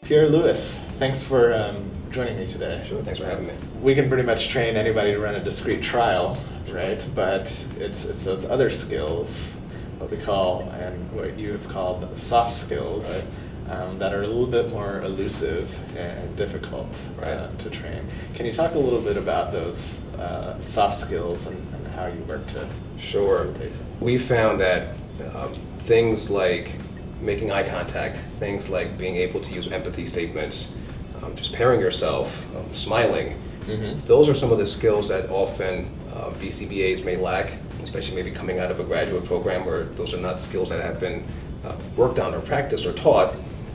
Pierre Louis, thanks for joining me today. Sure, thanks for having me. We can pretty much train anybody to run a discrete trial, right? But it's those other skills, what we call, and what you have called soft skills, right, that are a little bit more elusive and difficult to train. Can you talk a little bit about those soft skills and how you work to facilitate those? We found that things like making eye contact, things like being able to use empathy statements, just pairing yourself, smiling, those are some of the skills that often BCBAs may lack, especially maybe coming out of a graduate program where those are not skills that have been worked on or practiced or taught.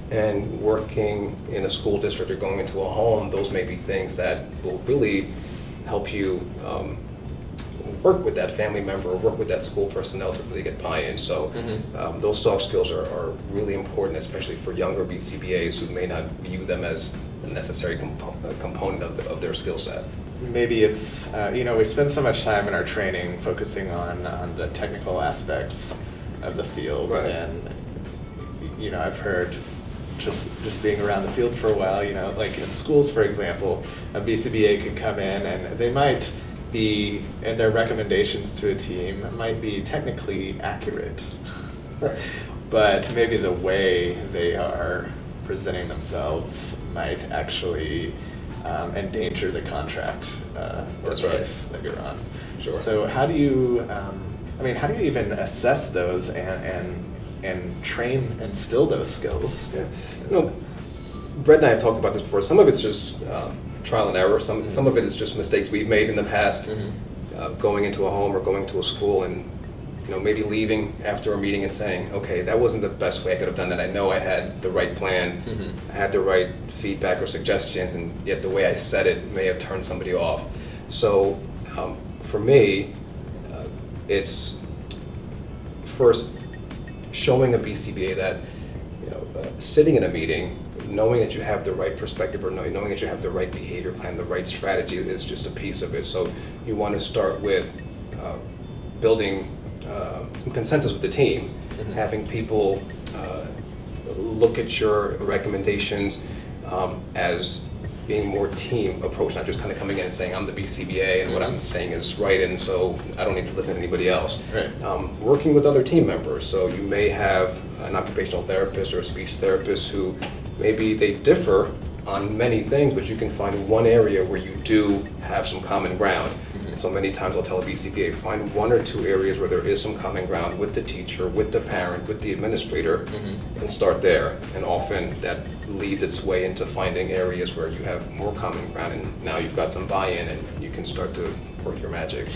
And working in a school district or going into a home, those may be things that will really help you work with that family member or work with that school personnel to really get buy-in. So those soft skills are really important, especially for younger BCBAs who may not view them as a necessary component of their skill set. Maybe it's, we spend so much time in our training focusing on the technical aspects of the field. Right. And, I've heard just being around the field for a while, like in schools, for example, a BCBA could come in and they might be, and their recommendations to a team might be technically accurate, but maybe the way they are presenting themselves might actually endanger the contract or case that you're on. Sure. So how do you, how do you even assess those and train, instill those skills? Yeah. Brett and I have talked about this before. Some of it's just trial and error. Some of it is just mistakes we've made in the past, going into a home or going to a school and maybe leaving after a meeting and saying, okay, that wasn't the best way I could have done that. I know I had the right plan, I had the right feedback or suggestions, and yet the way I said it may have turned somebody off. So for me, it's first showing a BCBA that sitting in a meeting, knowing that you have the right perspective or knowing that you have the right behavior plan, the right strategy is just a piece of it. So you want to start with building some consensus with the team, having people look at your recommendations as being more team approach, not just kind of coming in and saying I'm the BCBA and what I'm saying is right, and so I don't need to listen to anybody else. Right. Working with other team members, so you may have an occupational therapist or a speech therapist who maybe they differ on many things, but you can find one area where you do have some common ground. And so many times I'll tell a BCBA, find one or two areas where there is some common ground with the teacher, with the parent, with the administrator, and start there. And often that leads its way into finding areas where you have more common ground, and now you've got some buy-in and you can start to work your magic.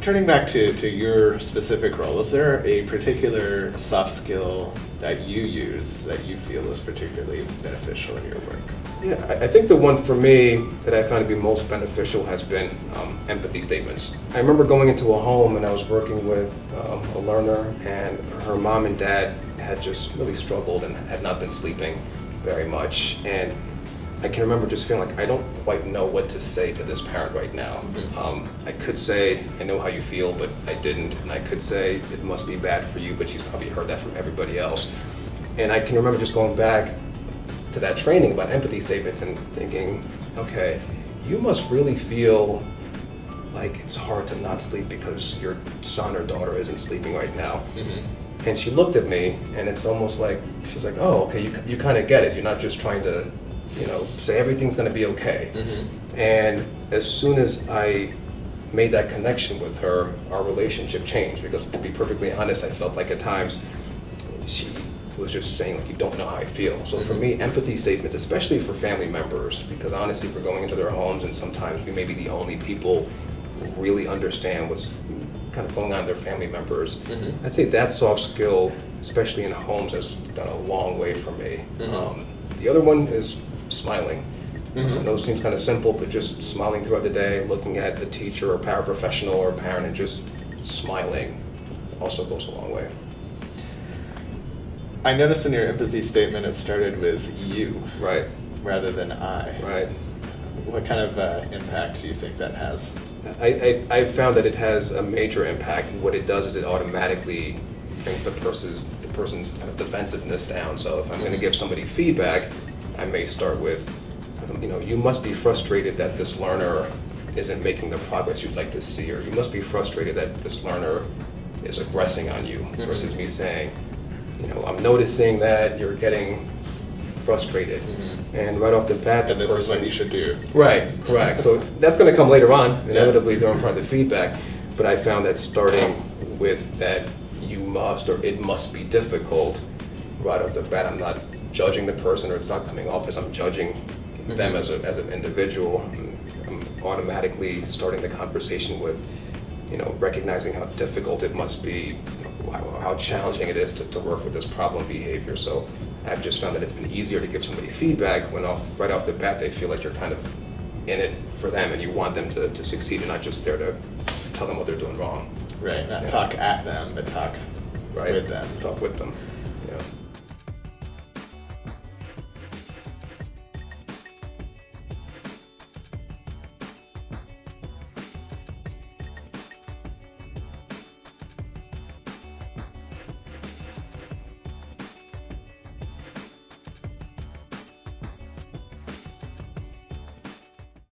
Turning back to your specific role, is there a particular soft skill that you use that you feel is particularly beneficial in your work? Yeah, I think the one for me that I found to be most beneficial has been empathy statements. I remember going into a home and I was working with a learner, and her mom and dad had just really struggled and had not been sleeping very much. And I can remember just feeling like I don't quite know what to say to this parent right now. I could say, I know how you feel, but I didn't. And I could say, it must be bad for you, but she's probably heard that from everybody else. And I can remember just going back to that training about empathy statements and thinking, okay, you must really feel like it's hard to not sleep because your son or daughter isn't sleeping right now. And she looked at me, and it's almost like, she's like, oh, okay, you kind of get it. You're not just trying to say everything's going to be okay. And as soon as I made that connection with her, our relationship changed, because to be perfectly honest, I felt like at times she was just saying, like, you don't know how I feel. So for me, empathy statements, especially for family members, because honestly, we're going into their homes and sometimes we may be the only people who really understand what's kind of going on in their family members. I'd say that soft skill, especially in homes, has gone a long way for me. The other one is smiling. And those seems kind of simple, but just smiling throughout the day, looking at a teacher or paraprofessional or a parent and just smiling also goes a long way. I noticed in your empathy statement it started with you, Right. rather than I. Right. What kind of impact do you think that has? I found that it has a major impact. What it does is it automatically brings the person's kind of defensiveness down. So if I'm going to give somebody feedback, I may start with, you must be frustrated that this learner isn't making the progress you'd like to see, or you must be frustrated that this learner is aggressing on you, versus me saying, I'm noticing that you're getting frustrated. And right off the bat, And this is what you should do. Right, correct. So that's going to come later on, inevitably during part of the feedback. But I found that starting with that you must or it must be difficult right off the bat, I'm not judging the person, or it's not coming off as I'm judging them as an individual. I'm automatically starting the conversation with, recognizing how difficult it must be, how challenging it is to work with this problem behavior. So I've just found that it's been easier to give somebody feedback when right off the bat they feel like you're kind of in it for them and you want them to succeed and not just there to tell them what they're doing wrong. Right, not talk at them, but talk with them. Talk with them.